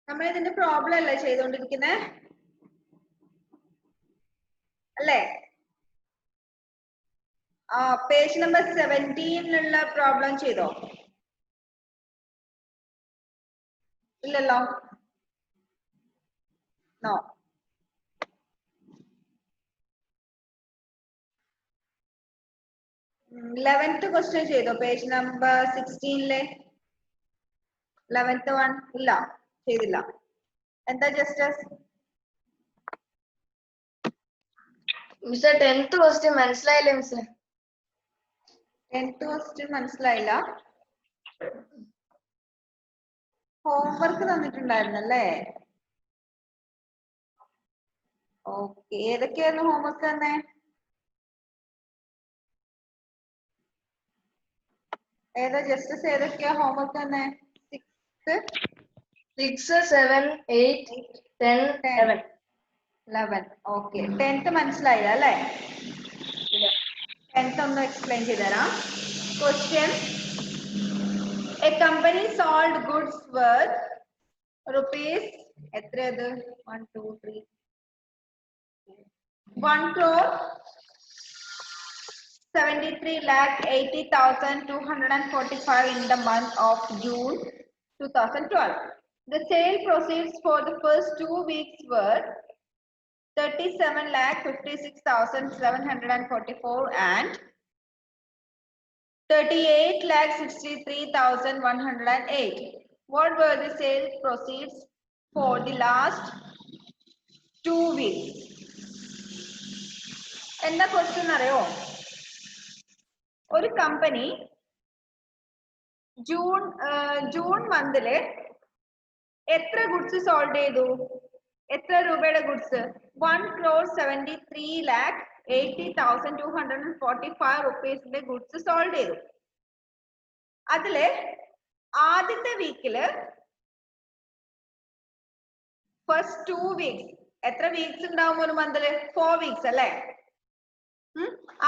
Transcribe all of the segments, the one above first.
നമ്മൾ ഇതിന്റെ പ്രോബ്ലം അല്ലേ ചെയ്തുകൊണ്ടിരിക്കുന്നത് അല്ലേ? പേജ് നമ്പർ 17 പ്രോബ്ലം ചെയ്തോ? ഇല്ലല്ലോ. നോ. ലെവൻത്ത് ക്വസ്റ്റ്യൻ ചെയ്തോ? പേജ് നമ്പർ 16 11th വൺ ഇല്ല, ചെയ്തില്ല. എന്താ ജസ്റ്റസ്? മിസ് 10th ക്വസ്റ്റ്യൻ മനസ്സിലായില്ല മിസ്. 10th ക്വസ്റ്റ്യൻ മനസ്സിലായില്ല. ഹോംവർക്ക് തന്നിട്ടുണ്ടായിരുന്നല്ലേ? ഓക്കെ, ഏതൊക്കെയായിരുന്നു ഹോംവർക്ക് തന്നെ? ഏതാ ജസ്റ്റസ്? ഏതൊക്കെയാ ഹോംവർക്ക് തന്നെ? 6, 7, 8, 10, 11. ഓക്കെ, 10th മനസ്സിലായില്ല അല്ലേ? 10th ഒന്ന് എക്സ്പ്ലെയിൻ ചെയ്തുതരാം. Question: a company sold goods worth rupees എത്രയത്? 1 2 3 1 crore 73,80,245 in the month of June 2012. The sale proceeds for the first 2 weeks were 37,56,744 and 38,63,108. What were the sale proceeds for the last 2 weeks? എന്താ question അറിയോ? ഒരു company June മന്തില് എത്ര goods sold ചെയ്തു? എത്ര രൂപയുടെ goods? 1,73,80,245 റുപ്പീസിന്റെ goods sold ചെയ്തു. അതില് ആദ്യത്തെ വീക്കില് ഫസ്റ്റ് 2 വീക്സ്, എത്ര വീക്സ് ഉണ്ടാവും ഒരു മന്തില്? 4 വീക്സ് അല്ലേ?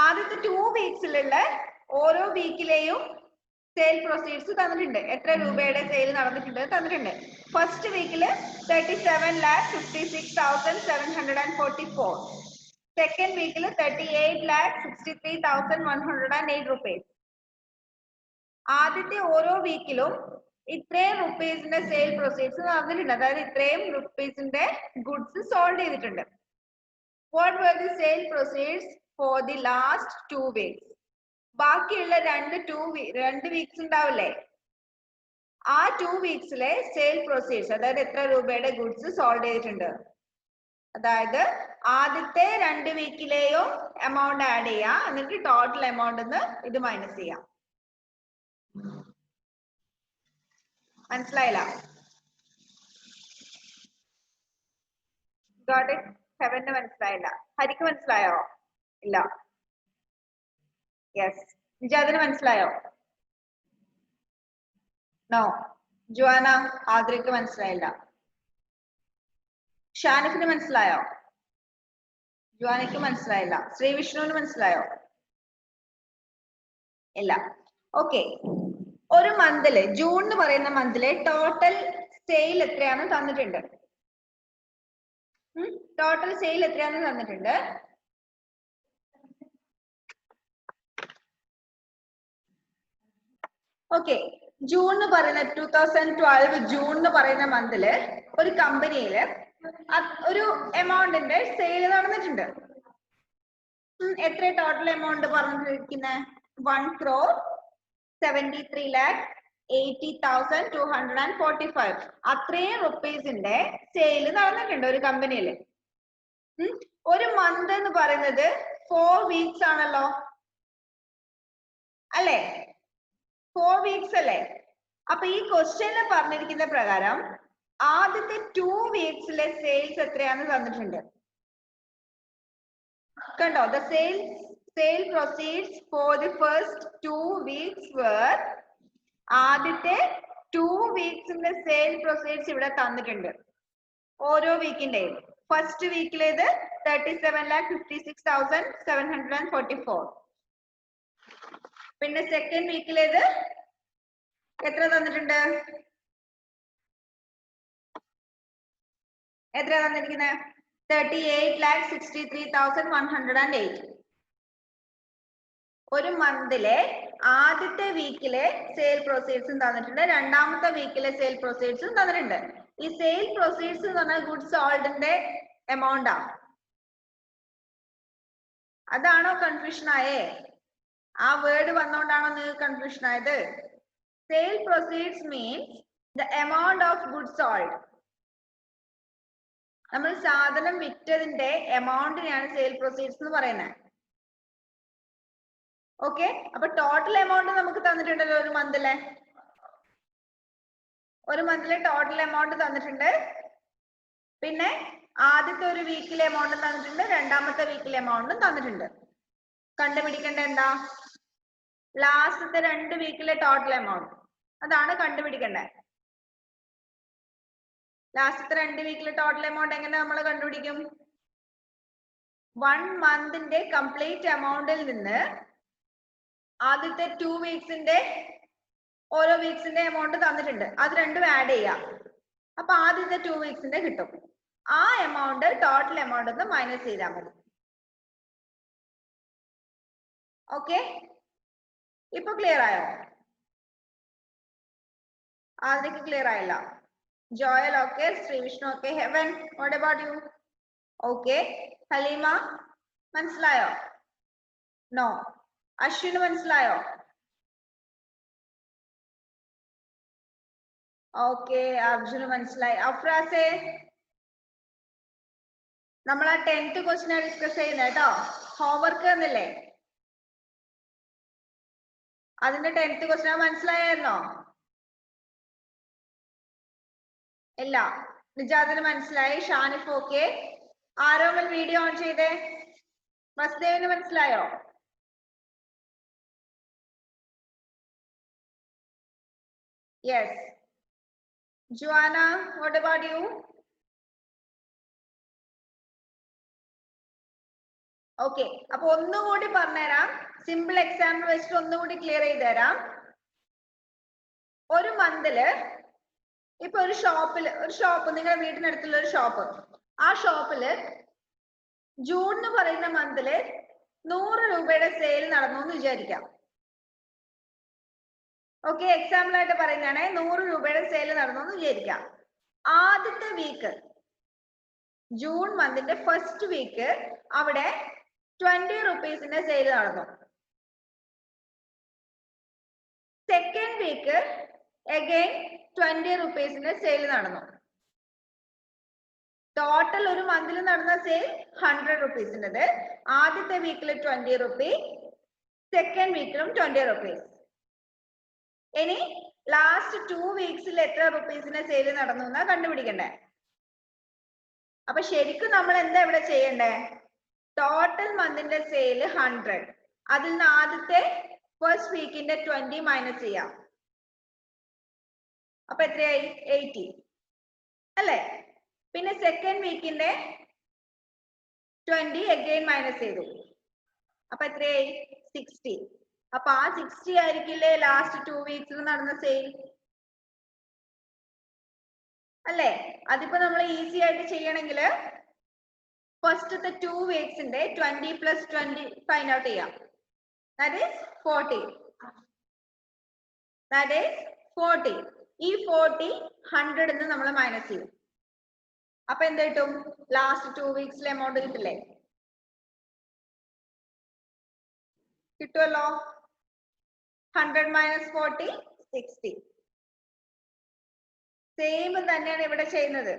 ആദ്യത്തെ 2 വീക്സിലുള്ള ഓരോ വീക്കിലെയും സെയിൽ പ്രൊസീഡ്സ് തന്നിട്ടുണ്ട്. എത്ര രൂപയുടെ സെയിൽ നടന്നിട്ടുണ്ട് തന്നിട്ടുണ്ട്. ഫസ്റ്റ് വീക്കില് 37,56,744. സെക്കൻഡ് വീക്കില് 38,63,108 റുപ്പീസ്. ആദ്യത്തെ ഓരോ വീക്കിലും ഇത്രയും റുപ്പീസിന്റെ സെയിൽ പ്രൊസീഡ്സ് നടന്നിട്ടുണ്ട്. അതായത് ഇത്രയും റുപ്പീസിന്റെ ഗുഡ്സ് സോൾഡ് ചെയ്തിട്ടുണ്ട്. What were the sale proceeds for the last 2 weeks? ബാക്കിയുള്ള 2 വീക്സ് ഉണ്ടാവില്ലേ? ആ 2 വീക്സിലെ സെയിൽ പ്രൊസീഡ്സ്, അതായത് എത്ര രൂപയുടെ ഗുഡ്സ് സോൾഡ് ചെയ്തിട്ടുണ്ട്. അതായത് ആദ്യത്തെ 2 വീക്കിലെയും എമൗണ്ട് ആഡ് ചെയ്യാം, എന്നിട്ട് ടോട്ടൽ എമൗണ്ട് ഇത് മൈനസ് ചെയ്യാം. മനസ്സിലായില്ല? Got it? ഹെവന് മനസ്സിലായില്ല. ഹരിക്ക് മനസ്സിലായോ? ഇല്ല. യെസ്. നിജാദിന് മനസ്സിലായോ? നോ. ജുവാന, ആദ്രയ്ക്ക് മനസ്സിലായില്ല. ഷാനിഫിന് മനസ്സിലായോ? ജുവാനയ്ക്ക് മനസ്സിലായില്ല. ശ്രീവിഷ്ണുവിന് മനസ്സിലായോ? ഇല്ല. ഓക്കെ, ഒരു മന്തില്, ജൂൺ എന്ന് പറയുന്ന മന്തില് ടോട്ടൽ സെയിൽ എത്രയാണ് തന്നിട്ടുണ്ട്? ടോട്ടൽ സെയിൽ എത്രയാണെന്ന് തന്നിട്ടുണ്ട്. ഓക്കെ, ജൂൺ എന്ന് പറയുന്ന 2012 ജൂൺ എന്ന് പറയുന്ന മന്തില് ഒരു കമ്പനിയില് ഒരു എമൗണ്ടിന്റെ സെയിൽ നടന്നിട്ടുണ്ട്. എത്ര ടോട്ടൽ എമൗണ്ട് പറഞ്ഞിരിക്കുന്നത്? 1,73,80,245. അത്രയും റുപ്പീസിന്റെ സെയിൽ നടന്നിട്ടുണ്ട് ഒരു കമ്പനിയില്. ഒരു മന്ത് എന്ന് പറയുന്നത് 4 വീക്സ് ആണല്ലോ അല്ലേ? 4 വീക്സ് അല്ലേ? അപ്പൊ ഈ ക്വസ്റ്റ്യനിൽ പറഞ്ഞിരിക്കുന്ന പ്രകാരം ആദ്യത്തെ 2 വീക്സിലെ സെയിൽസ് എത്രയാണെന്ന് തന്നിട്ടുണ്ട്. കണ്ടോ? The sale proceeds for the first 2 weeks were, ആദ്യത്തെ 2 വീക്സിന്റെ സെയിൽ പ്രൊസീഡ്സ് ഇവിടെ തന്നിട്ടുണ്ട്. ഓരോ വീക്കിന്റെയും ഫസ്റ്റ് വീക്കിലേത് 37,56,744. പിന്നെ സെക്കൻഡ് വീക്കിലേത് എത്ര തന്നിട്ടുണ്ട്? എത്രയാ തന്നിരിക്കുന്നത്? 38,63,108. ഒരു മന്തിലെ ആദ്യത്തെ വീക്കിലെ സെയിൽ പ്രൊസീഡ്സും തന്നിട്ടുണ്ട്, രണ്ടാമത്തെ വീക്കിലെ സെയിൽ പ്രൊസീഡ്സും തന്നിട്ടുണ്ട്. ഈ സെയിൽ പ്രൊസീഡ്സ് എന്ന് പറഞ്ഞാൽ ഗുഡ്സ് സോൾഡിന്റെ എമൗണ്ട് ആണ്. അതാണോ കൺഫ്യൂഷൻ ആയേ? ആ വേർഡ് വന്നോണ്ടാണോ നിങ്ങൾക്ക് കൺഫ്യൂഷൻ ആയത്? Sale proceeds means the amount of goods sold. നമ്മൾ സാധനം വിറ്റതിന്റെ എമൗണ്ടിനെയാണ് സെയിൽ പ്രൊസീഡ്സ് എന്ന് പറയുന്നത്. ഓക്കെ, അപ്പൊ ടോട്ടൽ എമൗണ്ട് നമുക്ക് തന്നിട്ടുണ്ടല്ലോ ഒരു മന്തിലെ. ടോട്ടൽ എമൗണ്ട് തന്നിട്ടുണ്ട്. പിന്നെ ആദ്യത്തെ ഒരു വീക്കിലെ എമൗണ്ട് തന്നിട്ടുണ്ട്, രണ്ടാമത്തെ വീക്കിലെ എമൗണ്ടും തന്നിട്ടുണ്ട്. കണ്ടുപിടിക്കേണ്ട എന്താ? ലാസ്റ്റത്തെ 2 വീക്കിലെ ടോട്ടൽ എമൗണ്ട്, അതാണ് കണ്ടുപിടിക്കേണ്ടത്. ലാസ്റ്റത്തെ 2 വീക്കിലെ ടോട്ടൽ എമൗണ്ട് എങ്ങനെ നമ്മൾ കണ്ടുപിടിക്കും? 1 മന്തിന്റെ കംപ്ലീറ്റ് എമൗണ്ടിൽ നിന്ന് ആദ്യത്തെ 2 വീക്സിന്റെ ഓരോ വീക്സിന്റെ എമൗണ്ട് തന്നിട്ടുണ്ട്, അത് രണ്ടും ആഡ് ചെയ്യാം. അപ്പൊ ആദ്യത്തെ 2 വീക്സിന്റെ കിട്ടും. ആ എമൗണ്ട് ടോട്ടൽ എമൗണ്ട് ഒന്ന് മൈനസ് ചെയ്താൽ മതി. ഓക്കെ, ഇപ്പൊ ക്ലിയർ ആയോ? ആദ്യക്ക് ക്ലിയർ ആയില്ല. Joel okay, Sreevishnu okay, heaven what about you? Okay, Haleema മനസ്സിലായോ? നോ. അശ്വിന് മനസ്സിലായോ? ഓക്കെ, അർജുന് മനസ്സിലായി. അഫ്രാസെ, നമ്മൾ ആ 10th ക്വസ്റ്റ്യൻ ഡിസ്കസ് ചെയ്യുന്നത് കേട്ടോ. ഹോംവർക്ക് എന്നില്ലേ? അതിന്റെ 10th ക്വസ്റ്റ്യൻ മനസ്സിലായിരുന്നോ? ഇല്ല. നിജാദിന് മനസ്സിലായി. Shanif okay. Aromal video on ചെയ്തേ. വസുദേവിന് മനസ്സിലായോ? Yes. Juana, what about you? Okay, അപ്പൊ ഒന്നുകൂടി പറഞ്ഞുതരാം. സിമ്പിൾ എക്സാമ്പിൾ വെച്ചിട്ട് ഒന്നുകൂടി ക്ലിയർ ചെയ്ത് തരാം. ഒരു മന്തില് ഇപ്പൊ ഒരു ഷോപ്പ് നിങ്ങളുടെ വീടിനടുത്തുള്ള ഒരു ഷോപ്പ്, ആ ഷോപ്പില് ജൂൺ എന്ന് പറയുന്ന മന്തില് 100 രൂപയുടെ സെയിൽ നടന്നു എന്ന് വിചാരിക്കാം. ഓക്കെ, എക്സാമ്പിൾ ആയിട്ട് പറയുന്നതാണ്. 100 രൂപയുടെ സെയിൽ നടന്നു എന്ന് വിചാരിക്കാം. ആദ്യത്തെ വീക്ക്, ജൂൺ മന്തിന്റെ ഫസ്റ്റ് വീക്ക് അവിടെ 20 റുപ്പീസിന്റെ സെയിൽ നടന്നു. സെക്കൻഡ് വീക്ക് അഗൈൻ 20 റുപ്പീസിന്റെ സെയിൽ നടന്നു. ടോട്ടൽ ഒരു മന്തിൽ നടന്ന സെയിൽ 100 റുപ്പീസിൻ്റെത്. ആദ്യത്തെ വീക്കിൽ 20 റുപ്പീസ്, സെക്കൻഡ് വീക്കിലും 20 റുപ്പീസ്. ഇനി ലാസ്റ്റ് 2 വീക്സിൽ എത്ര റുപ്പീസിന്റെ സെയിൽ നടന്നു എന്നാ കണ്ടുപിടിക്കണ്ടേ. അപ്പൊ ശരിക്കും നമ്മൾ എന്താ ഇവിടെ ചെയ്യണ്ടേ? ടോട്ടൽ മന്തിന്റെ സെയിൽ 100, അതിൽ നിന്ന് ആദ്യത്തെ ഫസ്റ്റ് വീക്കിന്റെ 20 മൈനസ് ചെയ്യാം. അപ്പൊ എത്രയായി? 80 അല്ലേ? പിന്നെ സെക്കൻഡ് വീക്കിന്റെ 20 അഗൈൻ മൈനസ് ചെയ്തു. അപ്പൊ എത്രയായി? 60. അപ്പൊ ആ 60 ആയിരിക്കില്ലേ ലാസ്റ്റ് 2 വീക്സിൽ നടന്ന സെയിൽ അല്ലേ? അതിപ്പോ നമ്മൾ ഈസി ആയിട്ട് ചെയ്യണമെങ്കിൽ ഫസ്റ്റത്തെ 2 വീക്സിന്റെ 20 പ്ലസ് 20 ഫൈൻഡ് ഔട്ട് ചെയ്യാം. That is 40. That is 40. ഈ 40 100 എന്ന് നമ്മൾ മൈനസ് ചെയ്യും. അപ്പൊ എന്ത് കിട്ടും? ലാസ്റ്റ് 2 വീക്സിലെ എമൗണ്ട് കിട്ടില്ലേ? കിട്ടുമല്ലോ. 100 മൈനസ് 40 60. സെയിം തന്നെയാണ് ഇവിടെ ചെയ്യുന്നത്.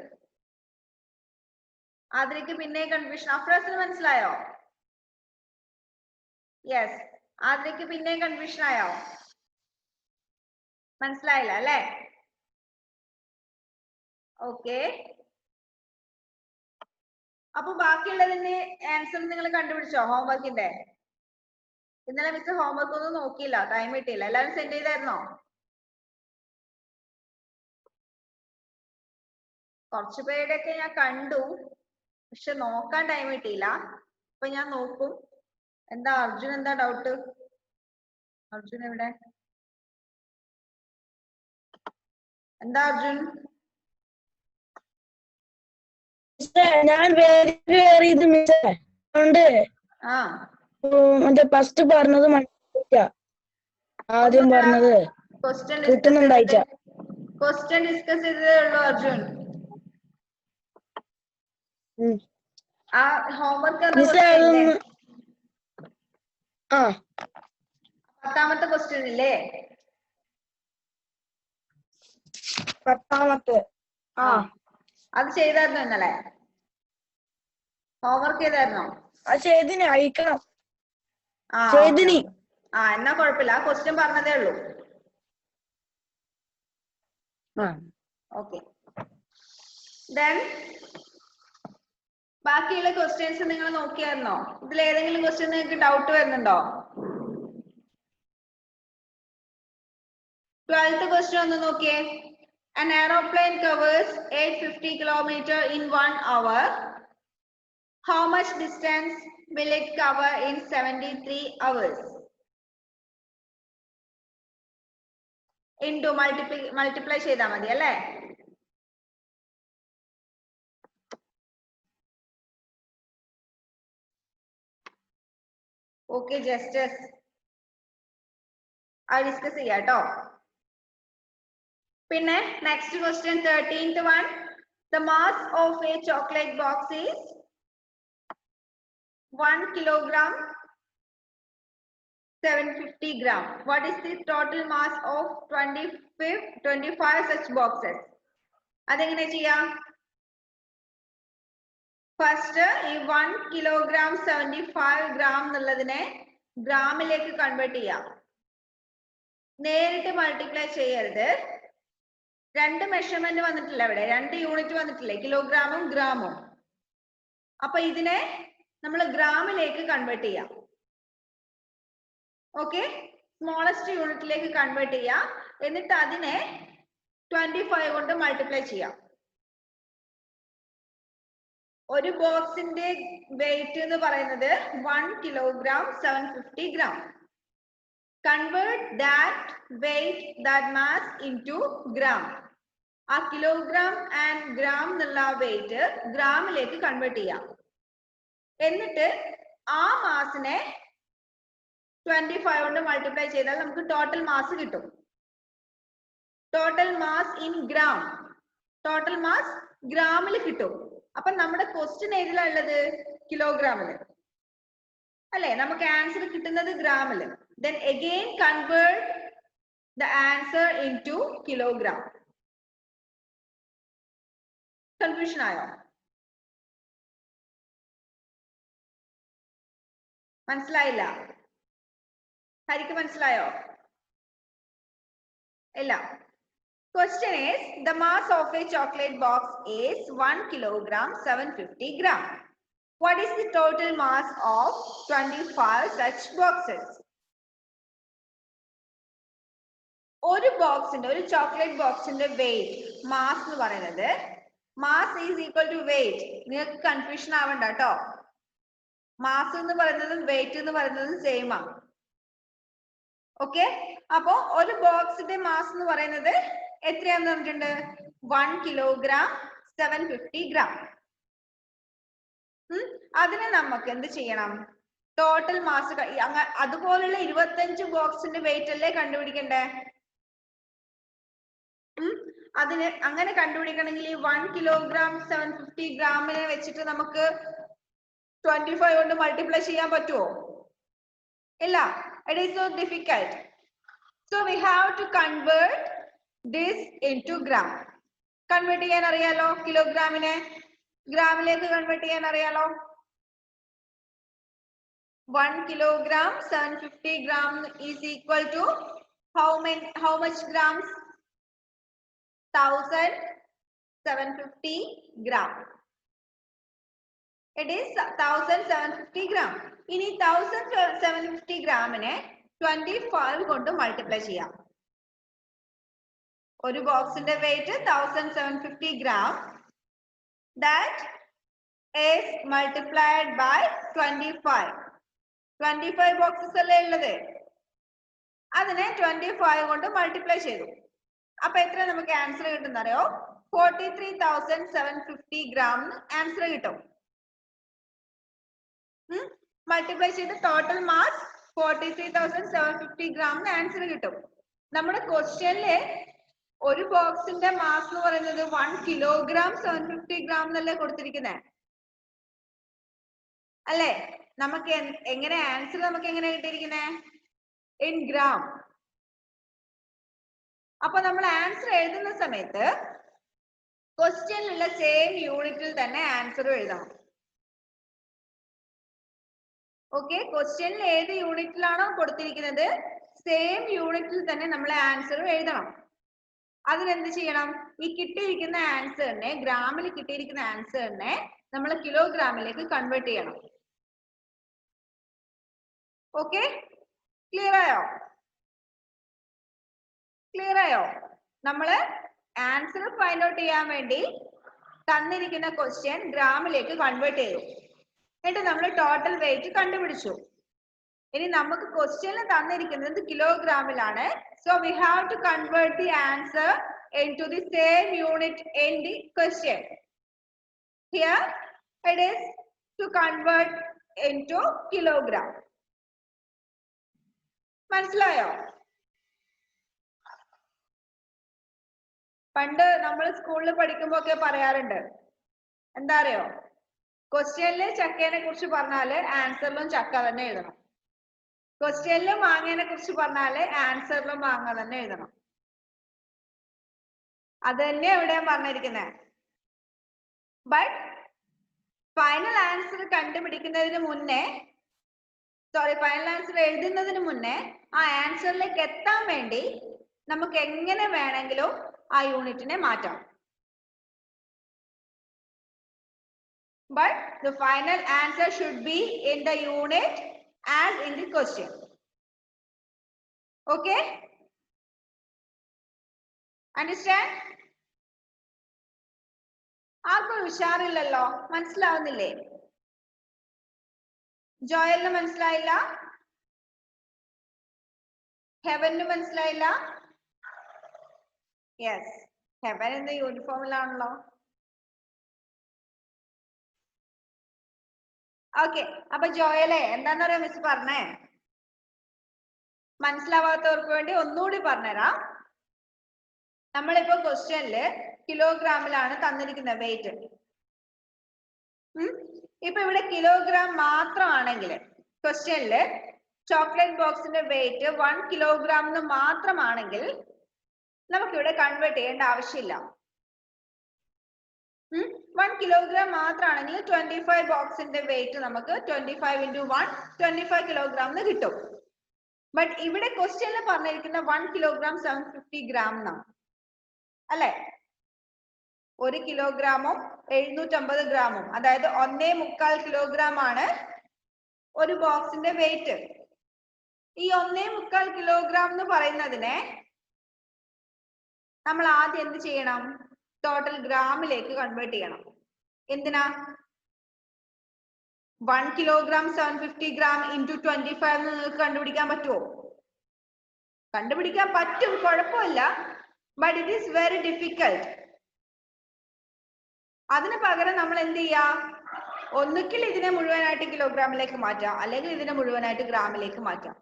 അതിലേക്ക് പിന്നെ കൺഫ്യൂഷൻ. അഫ്രാസിന് മനസ്സിലായോ? യെസ്. അതിലേക്ക് പിന്നെ കൺഫ്യൂഷൻ ആയോ? മനസ്സിലായില്ല അല്ലേ? ഓക്കെ, അപ്പൊ ബാക്കിയുള്ളതിന്റെ ആൻസർ നിങ്ങൾ കണ്ടുപിടിച്ചോ? ഹോംവർക്കിന്റെ ഇന്നലെ മിസ് ഹോംവർക്ക് ഒന്നും നോക്കിയില്ല, ടൈം കിട്ടിയില്ല. എല്ലാവരും സെൻഡ് ചെയ്തായിരുന്നോ? കുറച്ചു പേരുടെയൊക്കെ ഞാൻ കണ്ടു, പക്ഷെ നോക്കാൻ ടൈം കിട്ടിയില്ല. അപ്പൊ ഞാൻ നോക്കും. എന്താ അർജുൻ, എന്താ ഡൗട്ട്? അർജുൻ എവിടെ? എന്താ അർജുൻ? മിസ്സേ ഞാൻ വേറിയത് മിസ്സേ ഉണ്ട് ആ മറ്റേ ഫസ്റ്റ് പറഞ്ഞത് മനസ്സിലായില്ല ആദ്യം പറഞ്ഞത് കിട്ടുന്നുണ്ടായിച്ച ക്വസ്റ്റ്യൻ ഡിസ്കസ് ചെയ്തതേ ഉള്ളൂ അർജുൻ. ആ ഹോംവർക്ക് മിസ്സേ അതൊന്ന് ആ 10ാമത്തെ ക്വസ്റ്റ്യൻ ഇല്ലേ? 10ാമത്തെ ആ അത് ചെയ്തായിരുന്നോ ഇന്നലെ? ഹോംവർക്ക് ചെയ്തായിരുന്നോ? അത് ചെയ്തിനി അയക്കണം ആ ചെയ്തിനി. എന്നാ കുഴപ്പമില്ല. ആ ക്വസ്റ്റ്യൻ പറഞ്ഞതേ ഉള്ളൂ. ഓക്കെ. ദെൻ ബാക്കിയുള്ള ക്വസ്റ്റ്യൻസ് നിങ്ങൾ നോക്കിയായിരുന്നോ? ഇതിൽ ഏതെങ്കിലും ക്വസ്റ്റ്യൻ നിങ്ങൾക്ക് ഡൗട്ട് വരുന്നുണ്ടോ? 12th ക്വസ്റ്റ്യൻ ഒന്ന് നോക്കിയേ. An aeroplane covers 850 kilometer in 1 hour. How much distance will it cover in 73 hours? Into multiply ചെയ്താൽ മതി അല്ലേ? ഓക്കെ ജസ്റ്റസ് അത് ഡിസ്കസ് ചെയ്യാം കേട്ടോ. പിന്നെ next question 13th one. The mass of a chocolate box is 1 kilogram 750 gram. What is the total mass of 25 such boxes? അതെങ്ങനെ ചെയ്യാം? First ഈ 1 kilogram 75 gram എന്നുള്ളതിനെ ഗ്രാമിലേക്ക് കൺവേർട്ട് ചെയ്യാം. നേരിട്ട് മൾട്ടിപ്ലൈ ചെയ്യരുത്. രണ്ട് മെഷർമെന്റ് വന്നിട്ടില്ല ഇവിടെ, 2 യൂണിറ്റ് വന്നിട്ടില്ലേ, കിലോഗ്രാമും ഗ്രാമും. അപ്പൊ ഇതിനെ നമ്മൾ ഗ്രാമിലേക്ക് കൺവേർട്ട് ചെയ്യാം. ഓക്കെ, സ്മോളസ്റ്റ് യൂണിറ്റിലേക്ക് കൺവേർട്ട് ചെയ്യാം. എന്നിട്ട് അതിനെ 25 കൊണ്ട് മൾട്ടിപ്ലൈ ചെയ്യാം. ഒരു ബോക്സിന്റെ വെയിറ്റ് എന്ന് പറയുന്നത് 1 kilogram 750 gram. Convert that weight, that mass into gram. ആ കിലോഗ്രാം ആൻഡ് ഗ്രാം എന്നുള്ള വെയിറ്റ് ഗ്രാമിലേക്ക് കൺവേർട്ട് ചെയ്യാം. എന്നിട്ട് ആ മാസിനെ 25 കൊണ്ട് മൾട്ടിപ്ലൈ ചെയ്താൽ നമുക്ക് ടോട്ടൽ മാസ് കിട്ടും. Total mass in gram, total mass ഗ്രാമിൽ കിട്ടും. അപ്പൊ നമ്മുടെ ക്വസ്റ്റ്യൻ ഏതിലാ ഉള്ളത്? കിലോഗ്രാമില് അല്ലെ? നമുക്ക് ആൻസർ കിട്ടുന്നത് ഗ്രാമില്. Then again convert the answer into kilogram. Confusion ആയോ? മനസ്സിലായില്ല? ഹരിക്ക് മനസ്സിലായോ? ഇല്ല. Question is, the mass of a chocolate box is 1 kilogram 750 gram. What is the total mass of 25 such boxes? ഒരു ബോക്സിന്റെ, ഒരു ചോക്ലേറ്റ് ബോക്സിന്റെ വെയിറ്റ്, മാസ് എന്ന് പറയുന്നത്, mass is equal to weight. നിങ്ങൾക്ക് കൺഫ്യൂഷൻ ആവണ്ട കേട്ടോ. മാസ് എന്ന് പറയുന്നതും വെയിറ്റ് എന്ന് പറയുന്നതും സെയിം ആണ്. ഓക്കെ, അപ്പോ ഒരു ബോക്സിന്റെ മാസ് എന്ന് പറയുന്നത് എത്രയാന്ന് പറഞ്ഞിട്ടുണ്ട്? 1 kilogram 750 gram. അതിനെ നമുക്ക് എന്ത് ചെയ്യണം? ടോട്ടൽ മാസ് അതുപോലുള്ള 25 ബോക്സിന്റെ വെയിറ്റ് അല്ലേ കണ്ടുപിടിക്കണ്ടേ? അതിന് അങ്ങനെ കണ്ടുപിടിക്കണമെങ്കിൽ ഈ 1 kilogram 750 ഗ്രാമിനെ വെച്ചിട്ട് നമുക്ക് 25 കൊണ്ട് മൾട്ടിപ്ലൈ ചെയ്യാൻ പറ്റുമോ? ഇല്ല. It is so difficult. So we have to convert this into gram. Convert ചെയ്യാൻ അറിയാലോ? കിലോഗ്രാമിനെ ഗ്രാമിലേക്ക് കൺവേർട്ട് ചെയ്യാൻ അറിയാലോ? 1 kilogram 750 gram is equal to how much grams? 1750 gram. It is 1750 gram. ഇനി 1750 ഗ്രാമിനെ 25 കൊണ്ട് മൾട്ടിപ്ലൈ ചെയ്യാം. ഒരു ബോക്സിന്റെ weight 1750 gram. That is multiplied by 25. 25 boxes അല്ലേ ഉള്ളത്? അതിനെ 25 കൊണ്ട് മൾട്ടിപ്ലൈ ചെയ്തു. അപ്പൊ എത്ര നമുക്ക് ആൻസർ കിട്ടുന്നറിയോ? 43,750 gram ആൻസർ കിട്ടും. മൾട്ടിപ്ലൈ ചെയ്ത് ടോട്ടൽ മാസ് 43,750 gram ആൻസർ കിട്ടും. നമ്മുടെ ക്വസ്റ്റ്യനില് ഒരു ബോക്സിന്റെ മാസ് എന്ന് പറയുന്നത് 1 കിലോഗ്രാം 750 gram എന്നല്ലേ കൊടുത്തിരിക്കുന്നത് അല്ലേ? നമുക്ക് എങ്ങനെ ആൻസർ നമുക്ക് എങ്ങനെ കിട്ടിയിരിക്കുന്നത്? In gram. അപ്പൊ നമ്മൾ ആൻസർ എഴുതുന്ന സമയത്ത് ക്വസ്റ്റ്യനിലുള്ള സെയിം യൂണിറ്റിൽ തന്നെ ആൻസർ എഴുതണം. ഓക്കെ, ക്വസ്റ്റ്യനിൽ ഏത് യൂണിറ്റിലാണോ കൊടുത്തിരിക്കുന്നത് സെയിം യൂണിറ്റിൽ തന്നെ നമ്മൾ ആൻസർ എഴുതണം. അതിനെന്ത് ചെയ്യണം? ഈ കിട്ടിയിരിക്കുന്ന ആൻസറിനെ, ഗ്രാമിൽ കിട്ടിയിരിക്കുന്ന ആൻസറിനെ നമ്മൾ കിലോഗ്രാമിലേക്ക് കൺവേർട്ട് ചെയ്യണം. ഓക്കെ, ക്ലിയർ ആയോ? ക്ലിയർ ആയോ? നമ്മള് ആൻസർ ഫൈൻഡ് ഔട്ട് ചെയ്യാൻ വേണ്ടി തന്നിരിക്കുന്ന ക്വസ്റ്റ്യൻ ഗ്രാമിലേക്ക് കൺവേർട്ട് ചെയ്തു. എന്നിട്ട് നമ്മൾ ടോട്ടൽ വെയിറ്റ് കണ്ടുപിടിച്ചു. ഇനി നമുക്ക് ക്വസ്റ്റ്യനിൽ തന്നിരിക്കുന്നത് കിലോഗ്രാമിലാണ്. So we have to convert the answer into the same unit in the question. Here it is to convert into kilogram. മനസ്സിലായോ? പണ്ട് നമ്മൾ സ്കൂളിൽ പഠിക്കുമ്പോ ഒക്കെ പറയാറുണ്ട്, എന്താ അറിയോ, ക്വസ്റ്റ്യനില് ചക്കേനെ കുറിച്ച് പറഞ്ഞാല് ആൻസറിലും ചക്ക തന്നെ എഴുതണം. ക്വസ്റ്റ്യനിലും മാങ്ങേനെ കുറിച്ച് പറഞ്ഞാല് ആൻസറിലും മാങ്ങ തന്നെ എഴുതണം. അത് തന്നെ ഇവിടെ പറഞ്ഞിരിക്കുന്നത്. ബട്ട് ഫൈനൽ ആൻസർ കണ്ടുപിടിക്കുന്നതിന് മുന്നേ, ഫൈനൽ ആൻസർ എഴുതുന്നതിന് മുന്നേ ആ ആൻസറിലേക്ക് എത്താൻ വേണ്ടി നമുക്ക് എങ്ങനെ വേണമെങ്കിലും ആ യൂണിറ്റിനെ മാറ്റാം. But the final answer should be in the unit as in the question. Okay? Understand? ആർക്കും ഉഷാറില്ലല്ലോ, മനസ്സിലാവുന്നില്ലേ? ജോയലിന് മനസ്സിലായില്ല? ഹെവന് മനസ്സിലായില്ല? യെസ്, ഹെവൻ ഇന്ന് യൂണിഫോമിലാണല്ലോ. ഓക്കെ, അപ്പൊ ജോയലെ എന്താന്ന് പറയാ മിസ് പറഞ്ഞേ? മനസ്സിലാവാത്തവർക്ക് വേണ്ടി ഒന്നുകൂടി പറഞ്ഞുതരാം. നമ്മളിപ്പോ ക്വസ്റ്റ്യനില് കിലോഗ്രാമിലാണ് തന്നിരിക്കുന്ന വെയിറ്റ്. ഇപ്പൊ ഇവിടെ കിലോഗ്രാം മാത്രമാണെങ്കിൽ, ക്വസ്റ്റ്യനില് ചോക്ലേറ്റ് ബോക്സിന്റെ വെയിറ്റ് 1 കിലോഗ്രാം എന്ന് മാത്രമാണെങ്കിൽ നമുക്കിവിടെ കൺവേർട്ട് ചെയ്യേണ്ട ആവശ്യമില്ല. 1 കിലോഗ്രാം മാത്രമാണെങ്കിൽ 25 ബോക്സിന്റെ വെയിറ്റ് നമുക്ക് 25 into 1 25 കിലോഗ്രാം എന്ന് കിട്ടും. ബട്ട് ഇവിടെ ക്വസ്റ്റ്യനിൽ പറഞ്ഞിരിക്കുന്ന 1 കിലോഗ്രാം 750 gram എന്നാണ് അല്ലെ? 1 കിലോഗ്രാമും 750 ഗ്രാമും, അതായത് 1.25 കിലോഗ്രാം ആണ് ഒരു ബോക്സിന്റെ വെയിറ്റ്. ഈ 1.25 കിലോഗ്രാം എന്ന് പറയുന്നതിനെ നമ്മൾ ആദ്യം എന്ത് ചെയ്യണം? ടോട്ടൽ ഗ്രാമിലേക്ക് കൺവേർട്ട് ചെയ്യണം. എന്തിനാ? 1 കിലോഗ്രാം 750 gram into 25 എന്ന് നിങ്ങൾക്ക് കണ്ടുപിടിക്കാൻ പറ്റുമോ? കണ്ടുപിടിക്കാൻ പറ്റും, കുഴപ്പമില്ല. But it is very difficult. അതിന് പകരം നമ്മൾ എന്ത് ചെയ്യാ? ഒന്നുകിൽ ഇതിനെ മുഴുവനായിട്ട് കിലോഗ്രാമിലേക്ക് മാറ്റാം, അല്ലെങ്കിൽ ഇതിനെ മുഴുവനായിട്ട് ഗ്രാമിലേക്ക് മാറ്റാം.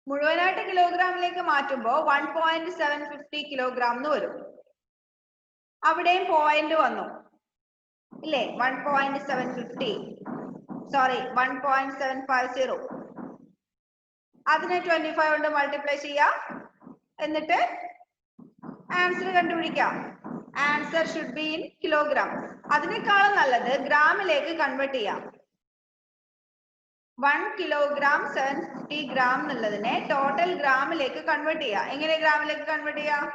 മുഴുവനായിട്ട് കിലോഗ്രാമിലേക്ക് മാറ്റുമ്പോൾ 1.750 കിലോഗ്രാം എന്ന് വരും. അവിടെയും പോയിന്റ് വന്നു ഇല്ലേ? 1.750, സോറി 1.750. അതിനെ 25 കൊണ്ട് മൾട്ടിപ്ലൈ ചെയ്യാം, എന്നിട്ട് ആൻസർ കണ്ടുപിടിക്കാം. Answer should be in kilogram. അതിനേക്കാളും നല്ലത് ഗ്രാമിലേക്ക് കൺവേർട്ട് ചെയ്യാം. 1 കിലോഗ്രാം 750 gram എന്നുള്ളതിനെ ടോട്ടൽ ഗ്രാമിലേക്ക് കൺവേർട്ട് ചെയ്യാം. എങ്ങനെ ഗ്രാമിലേക്ക് കൺവേർട്ട് ചെയ്യാം?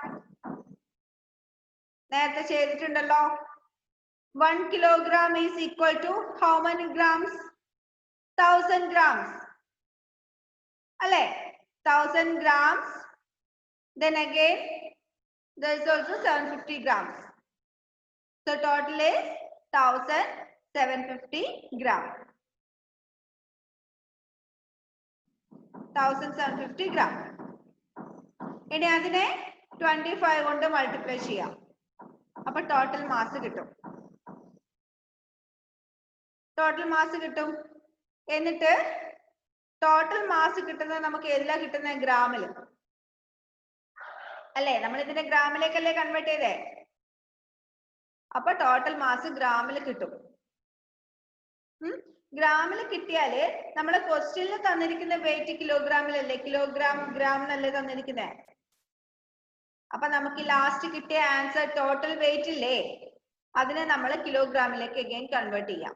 നേരത്തെ ചെയ്തിട്ടുണ്ടല്ലോ. 1 kilogram is equal to how many grams? 1000 grams. അല്ലേ? 1000 grams. Then again there is also 750 grams. So total is 1750 grams. 1750 gram. ഇനി അതിനെ 25 കൊണ്ട് മൾട്ടിപ്ലൈ ചെയ്യാം. അപ്പൊ ടോട്ടൽ മാസ് കിട്ടും. ടോട്ടൽ മാസ് കിട്ടും. എന്നിട്ട് ടോട്ടൽ മാസ് കിട്ടുന്നത് നമുക്ക് ഏതിലാ കിട്ടുന്നത്? ഗ്രാമിൽ അല്ലേ? നമ്മൾ ഇതിനെ ഗ്രാമിലേക്കല്ലേ കൺവേർട്ട് ചെയ്തേ? അപ്പൊ ടോട്ടൽ മാസ് ഗ്രാമിൽ കിട്ടും. ഗ്രാമിൽ കിട്ടിയാല് നമ്മളെ ക്വസ്റ്റ്യനിൽ തന്നിരിക്കുന്ന വെയിറ്റ് കിലോഗ്രാമിലല്ലേ, കിലോഗ്രാം ഗ്രാമിനല്ലേ തന്നിരിക്കുന്നത്. അപ്പൊ നമുക്ക് ലാസ്റ്റ് കിട്ടിയ ആൻസർ ടോട്ടൽ വെയിറ്റ് ഇല്ലേ, അതിനെ നമ്മൾ കിലോഗ്രാമിലേക്ക് അഗൈൻ കൺവേർട്ട് ചെയ്യാം.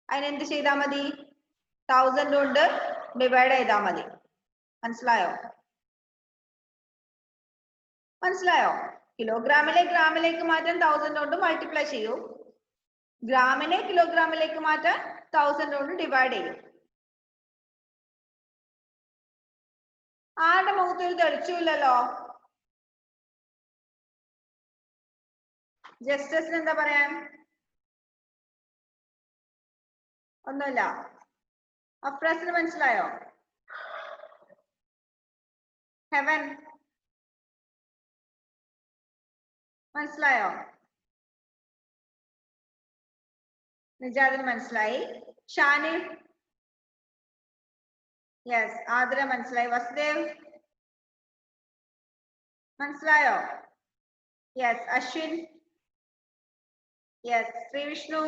അതിനെന്ത് ചെയ്താൽ മതി? 1000 കൊണ്ട് ഡിവൈഡ് ചെയ്താൽ മതി. മനസ്സിലായോ? മനസ്സിലായോ? കിലോഗ്രാമിലെ ഗ്രാമിലേക്ക് മാറ്റാൻ 1000 കൊണ്ട് മൾട്ടിപ്ലൈ ചെയ്യൂ. ഗ്രാമിനെ കിലോഗ്രാമിലേക്ക് മാറ്റാൻ 1000 കൊണ്ട് ഡിവൈഡ് ചെയ്യും. ആരുടെ മുഖത്ത് ഒരു തെളിച്ചില്ലല്ലോ? ജസ്റ്റസിന് എന്താ പറയാൻ? ഒന്നുമില്ല. അഫ്രാസിന് മനസ്സിലായോ? ഹെവൻ മനസ്സിലായോ? നിജാദിന് മനസ്സിലായി. ഷാനി? യെസ്. ആതിര മനസ്സിലായി. വസുദേവ് മനസ്സിലായോ? യെസ്. അശ്വിൻ? യെസ്. ശ്രീവിഷ്ണു?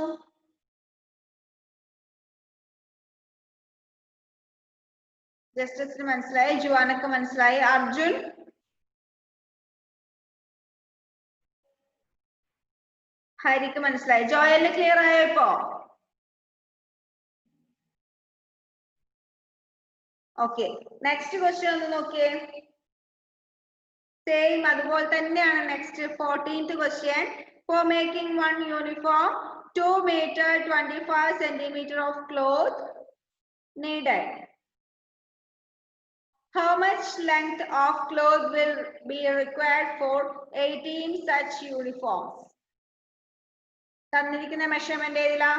ജസ്റ്റിസിന് മനസ്സിലായി. ജുവാനക്ക് മനസ്സിലായി. അർജുൻ? ഹരിക്ക് മനസ്സിലായി. ജോയലിന് ക്ലിയർ ആയോ ഇപ്പോ? ഓക്കെ. നെക്സ്റ്റ് ക്വസ്റ്റ്യൻ ഒന്ന് നോക്കിയേ. സെയിം അതുപോലെ തന്നെയാണ്. Next 14th question. For making 1 uniform 2 meter 25 centimeter of cloth needed. How much length of cloth will be required for 18 such uniforms? തന്നിരിക്കുന്ന മെഷർമെന്റ് ഏതിലാ?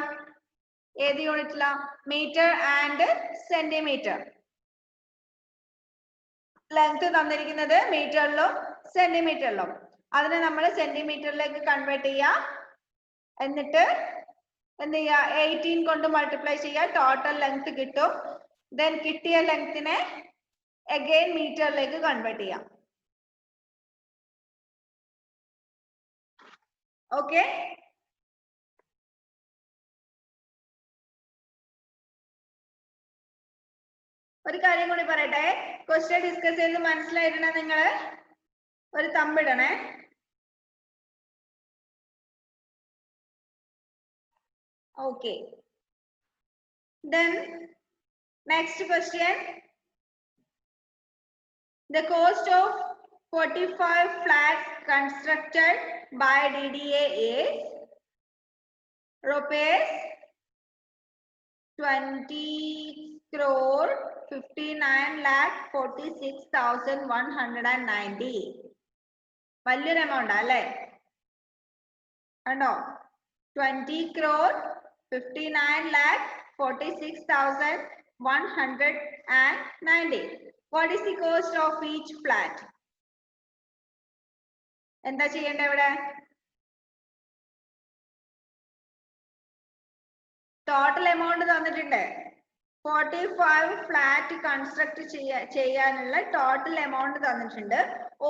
ഏത് യൂണിറ്റിലാ? Metre and centimetre. ലെങ്ത് തന്നിരിക്കുന്നത് മീറ്ററിലും സെന്റിമീറ്ററിലും. അതിനെ നമ്മൾ സെന്റിമീറ്ററിലേക്ക് കൺവേർട്ട് ചെയ്യാം. എന്നിട്ട് എന്ത് ചെയ്യാ? 18 കൊണ്ട് മൾട്ടിപ്ലൈ ചെയ്യുക. ടോട്ടൽ ലെങ്ത് കിട്ടും. ദെൻ കിട്ടിയ ലെങ്തിനെ അഗൈൻ മീറ്ററിലേക്ക് കൺവേർട്ട് ചെയ്യാം. ഓക്കെ. ഒരു കാര്യം കൂടി പറയട്ടെ. ക്വസ്റ്റ്യൻ ഡിസ്കസ് ചെയ്ത് മനസ്സിലായിട്ടുണ്ടോ നിങ്ങള്? ഒരു തമ്പിടണേ. Okay. Then next question. The cost of 45 flats constructed by DDA is rupees 20,59,46,190. വലിയൊരു എമൗണ്ട് അല്ലേ? കണ്ടോ? 20,59,46,190. What is the cost of each flat? എന്താ ചെയ്യേണ്ടത് ഇവിടെ? ടോട്ടൽ എമൗണ്ട് തന്നിട്ടുണ്ട്. 45 ഫ്ലാറ്റ് കൺസ്ട്രക്ട് ചെയ്യാനുള്ള ടോട്ടൽ എമൗണ്ട് തന്നിട്ടുണ്ട്.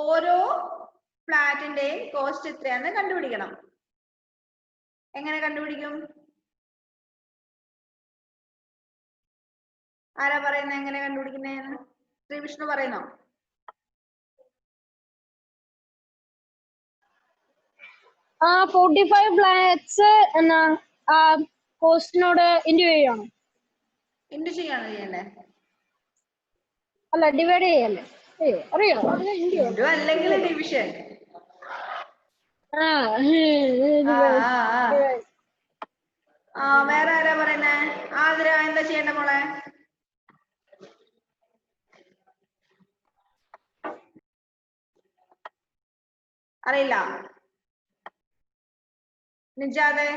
ഓരോ ഫ്ലാറ്റിന്റെയും കോസ്റ്റ് എത്രയാണെന്ന് കണ്ടുപിടിക്കണം. എങ്ങനെ കണ്ടുപിടിക്കും? ആരാ പറയുന്നത് എങ്ങനെ കണ്ടുപിടിക്കുന്നതെന്ന്? ശ്രീവിഷ്ണു പറയുന്നോ? ആ 45 ഫ്ലാറ്റ്സ് എന്നാ കോസ്റ്റിനോട് ഇൻഡു ചെയ്യണം. ഇൻഡു ചെയ്യാണോ ചെയ്യണ്ടേ? അല്ല ഡിവൈഡ് ചെയ്യല്ലേ? അറിയോ? ഇൻഡു അല്ലെങ്കിൽ ഡിവിഷൻ. വേറെ ആരാ പറയുന്നേ? ആതിര എന്താ ചെയ്യണ്ട മോളെ? അറിയില്ല. നിജാദെ?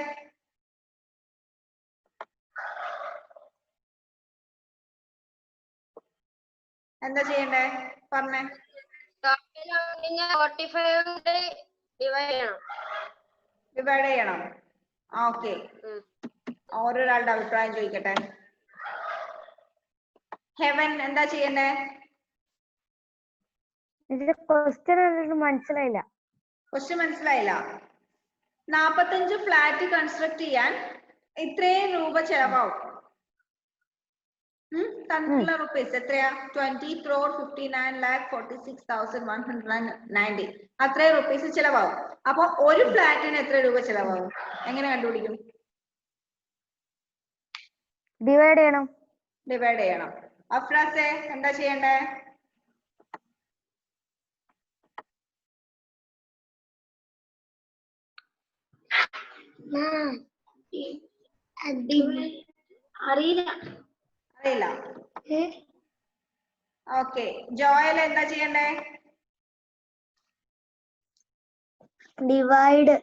എന്താ ചെയ്യണ്ടേ? പറഞ്ഞേ. 45 ഡിവൈഡ് ചെയ്യണം. ഓക്കെ, ഓരോരാളുടെ അഭിപ്രായം ചോദിക്കട്ടെ. ഹെവൻ എന്താ ചെയ്യണ്ടേ? മനസ്സിലായില്ല. ക്വസ്റ്റ്യൻ മനസ്സിലായില്ല. 45 ഫ്ലാറ്റ് കൺസ്ട്രക്ട് ചെയ്യാൻ ഇത്രയും രൂപ ചെലവാകും. തന്നിട്ടുള്ള റുപ്പീസ് എത്രയാ? 20 crore 59,46,190. അത്രയും റുപ്പീസ് ചെലവാകും. അപ്പൊ ഒരു ഫ്ലാറ്റിന് എത്ര രൂപ ചെലവാകും? എങ്ങനെ കണ്ടുപിടിക്കും? ഡിവൈഡ് ചെയ്യണം. ഡിവൈഡ് ചെയ്യണം. അഫ്രാസെ എന്താ ചെയ്യണ്ടേ? അറിയില്ല. ഓക്കെ, ജോയൽ എന്താ ചെയ്യണ്ടേ? ഡിവൈഡ്.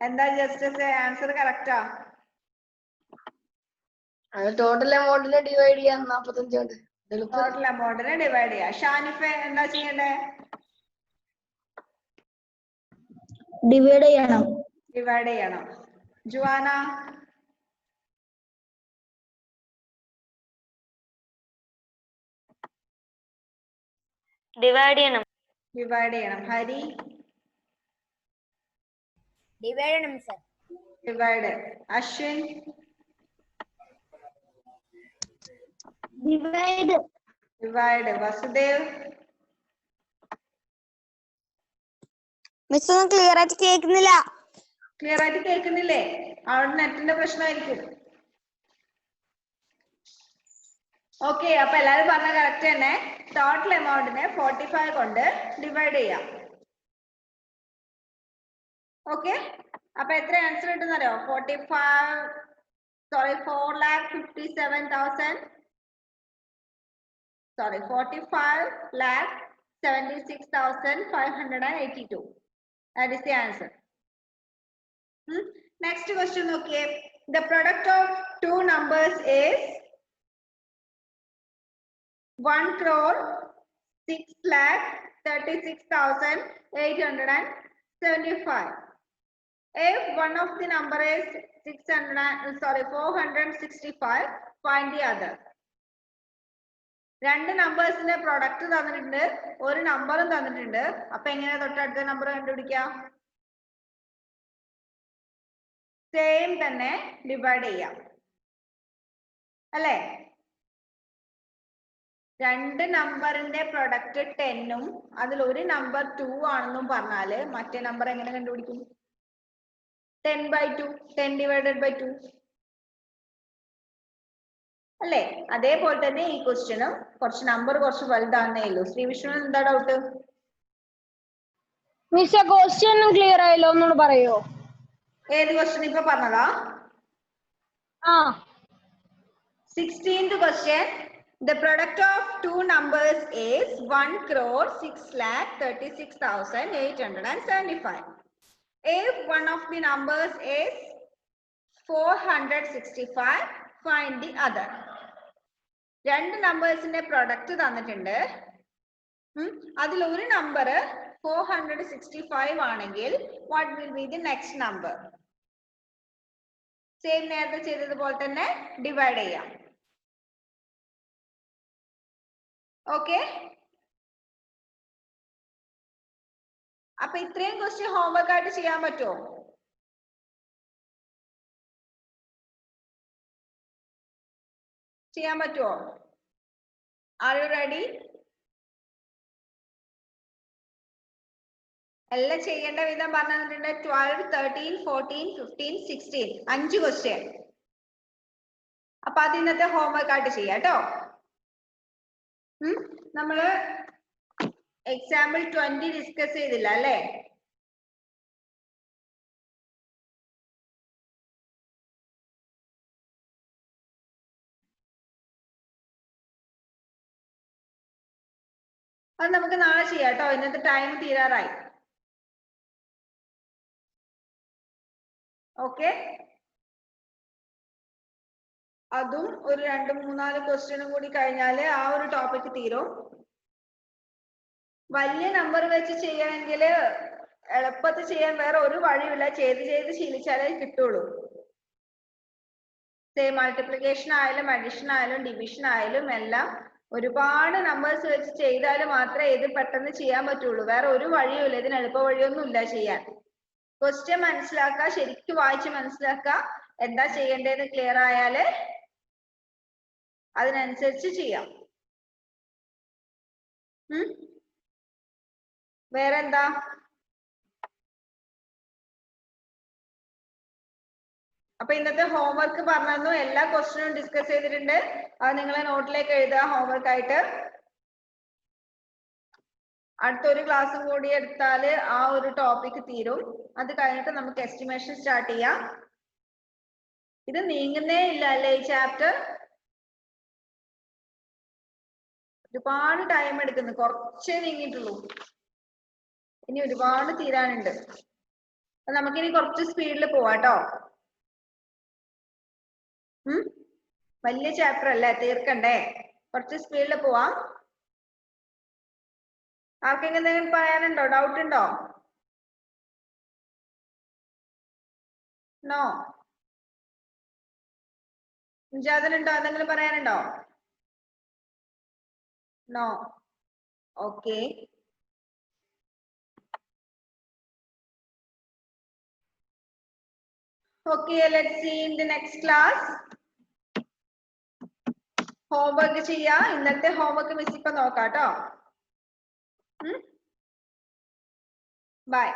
എന്താ ജസ്റ്റിസ്? ആൻസർ കറക്റ്റാ? ടോട്ടൽ എമൗണ്ടിനെ ഡിവൈഡ് ചെയ്യാം 45 കൊണ്ട്. ടോട്ടൽ എമൗണ്ടിനെ ഡിവൈഡ് ചെയ്യാം. ഷാനിഫെ എന്താ ചെയ്യണ്ടേ? ഡിവൈഡ് ചെയ്യണം. ജുവാന? ഡിവൈഡ് ചെയ്യണം. ഹരി? ഡിവൈഡ് ചെയ്യണം sir. Ashwin? Divide. Vasudev? Miss ഒന്നും ക്ലിയർ ആയിട്ട് കേൾക്കുന്നില്ല. അവിടെ നെറ്റിന്റെ പ്രശ്നമായിരിക്കും. ഓക്കെ, അപ്പൊ എല്ലാരും പറഞ്ഞ കറക്റ്റ് തന്നെ. ടോട്ടൽ എമൗണ്ടിനെ 45 കൊണ്ട് ഡിവൈഡ് ചെയ്യാം. ഓക്കെ, അപ്പൊ എത്ര answer കിട്ടുന്നറിയോ? 45,76,582. That is the answer. Next question, okay. The product of two numbers is 1,36,36,875. If one of the number is 465, find the other. രണ്ട് നമ്പേഴ്സിന്റെ പ്രൊഡക്റ്റ് തന്നിട്ടുണ്ട്, ഒരു നമ്പറും തന്നിട്ടുണ്ട്. അപ്പൊ എങ്ങനെയാ തൊട്ടടുത്ത നമ്പർ കണ്ടുപിടിക്കാം? സെയിം തന്നെ ഡിവൈഡ് ചെയ്യാം അല്ലേ? രണ്ട് നമ്പറിന്റെ പ്രൊഡക്റ്റ് 10ഉം അതിൽ ഒരു നമ്പർ 2 ആണെന്നും പറഞ്ഞാല് മറ്റേ നമ്പർ എങ്ങനെ കണ്ടുപിടിക്കും? 10/2, 10 divided by 2 അല്ലേ? അതേപോലെ തന്നെ ഈ ക്വസ്റ്റ്യനും കുറച്ച് നമ്പർ കുറച്ച് വലുതാണെന്നേ ഉള്ളൂ. ശ്രീവിഷ്ണു എന്താ ഡൗട്ട്? മിസ് ക്വസ്റ്റ്യൻ ക്ലിയർ ആയില്ലോ, ഒന്നുകൂടെ പറയോ? ഏത് ക്വസ്റ്റ്യൻ? ഇപ്പൊ പറഞ്ഞതാ? 16th question. The product of two numbers is 1,06,36,875. If one of the numbers is 465, find the other. രണ്ട് നമ്പേഴ്സിന്റെ പ്രൊഡക്റ്റ് തന്നിട്ടുണ്ട്. അതിൽ ഒരു നമ്പർ 465 ആണെങ്കിൽ what will be the next number? Same നേരത്തെ ചെയ്തതുപോലെ തന്നെ ഡിവൈഡ് ചെയ്യാം. ഓക്കെ, അപ്പൊ ഇത്രയും ക്വസ്റ്റ്യൻ ഹോംവർക്ക് ആയിട്ട് ചെയ്യാൻ പറ്റുമോ? Are you ready? എല്ലാം ചെയ്യേണ്ട വിധം പറഞ്ഞിട്ടുണ്ട്. 12, 13, 14, 15, 16 5 ക്വസ്റ്റ്യൻ. അപ്പൊ അത് ഇന്നത്തെ ഹോംവർക്ക് ആയിട്ട് ചെയ്യാം കേട്ടോ. നമ്മള് എക്സാമ്പിൾ 20 ഡിസ്കസ് ചെയ്തില്ല അല്ലേ? അത് നമുക്ക് നാളെ ചെയ്യാം കേട്ടോ. ഇന്നത്തെ ടൈം തീരാറായി. ഓക്കെ, അതും ഒരു 2-3-4 ക്വസ്റ്റ്യനും കൂടി കഴിഞ്ഞാല് ആ ഒരു ടോപ്പിക് തീരും. വലിയ നമ്പർ വെച്ച് ചെയ്യണമെങ്കിൽ എളുപ്പത്തിൽ ചെയ്യാൻ വേറെ ഒരു വഴിയില്ല, ചെയ്ത് ശീലിച്ചാലേ കിട്ടുള്ളൂ. മൾട്ടിപ്ലിക്കേഷൻ ആയാലും അഡിഷൻ ആയാലും ഡിവിഷൻ ആയാലും എല്ലാം ഒരുപാട് നമ്പേഴ്സ് വെച്ച് ചെയ്താൽ മാത്രമേ ഇത് പെട്ടെന്ന് ചെയ്യാൻ പറ്റുള്ളൂ. വേറെ ഒരു വഴിയുമില്ല, ഇതിന് എളുപ്പ വഴിയൊന്നും ഇല്ല ചെയ്യാൻ. ക്വസ്റ്റ്യൻ മനസ്സിലാക്കുക, ശരിക്കും വായിച്ച് മനസ്സിലാക്കുക, എന്താ ചെയ്യേണ്ടതെന്ന് ക്ലിയർ ആയാല് അതിനനുസരിച്ച് ചെയ്യാം. വേറെ എന്താ? അപ്പൊ ഇന്നത്തെ ഹോംവർക്ക് പറഞ്ഞു, എല്ലാ ക്വസ്റ്റ്യനും ഡിസ്കസ് ചെയ്തിട്ടുണ്ട്. അത് നിങ്ങളെ നോട്ടിലേക്ക് എഴുതുക ഹോംവർക്ക് ആയിട്ട്. അടുത്തൊരു ക്ലാസ്സും കൂടി എടുത്താൽ ആ ഒരു ടോപ്പിക് തീരും. അത് കഴിഞ്ഞിട്ട് നമുക്ക് എസ്റ്റിമേഷൻ സ്റ്റാർട്ട് ചെയ്യാം. ഇത് നീങ്ങുന്നേ ഇല്ല അല്ലേ ഈ ചാപ്റ്റർ? ഒരുപാട് ടൈം എടുക്കുന്നു, കുറച്ചേ നീങ്ങിയിട്ടുള്ളൂ. ഇനി ഒരുപാട് തീരാനുണ്ട്. നമുക്കിനി കുറച്ച് സ്പീഡിൽ പോവാട്ടോ. വലിയ ചാപ്റ്റർ അല്ലേ, തീർക്കണ്ടേ? കുറച്ച് സ്പീഡിൽ പോവാം. ആർക്കെങ്കിലും എന്തെങ്കിലും പറയാനുണ്ടോ? ഡൗട്ട് ഉണ്ടോ? നോ? ഉണ്ടോ? എന്തെങ്കിലും പറയാനുണ്ടോ? No? Okay. Okay, let's see in the next class. Homework ചെയ്യാ. ഇന്നത്തെ ഹോംവർക്ക് മിസ് ഇപ്പൊ നോക്കാട്ടോ. Bye.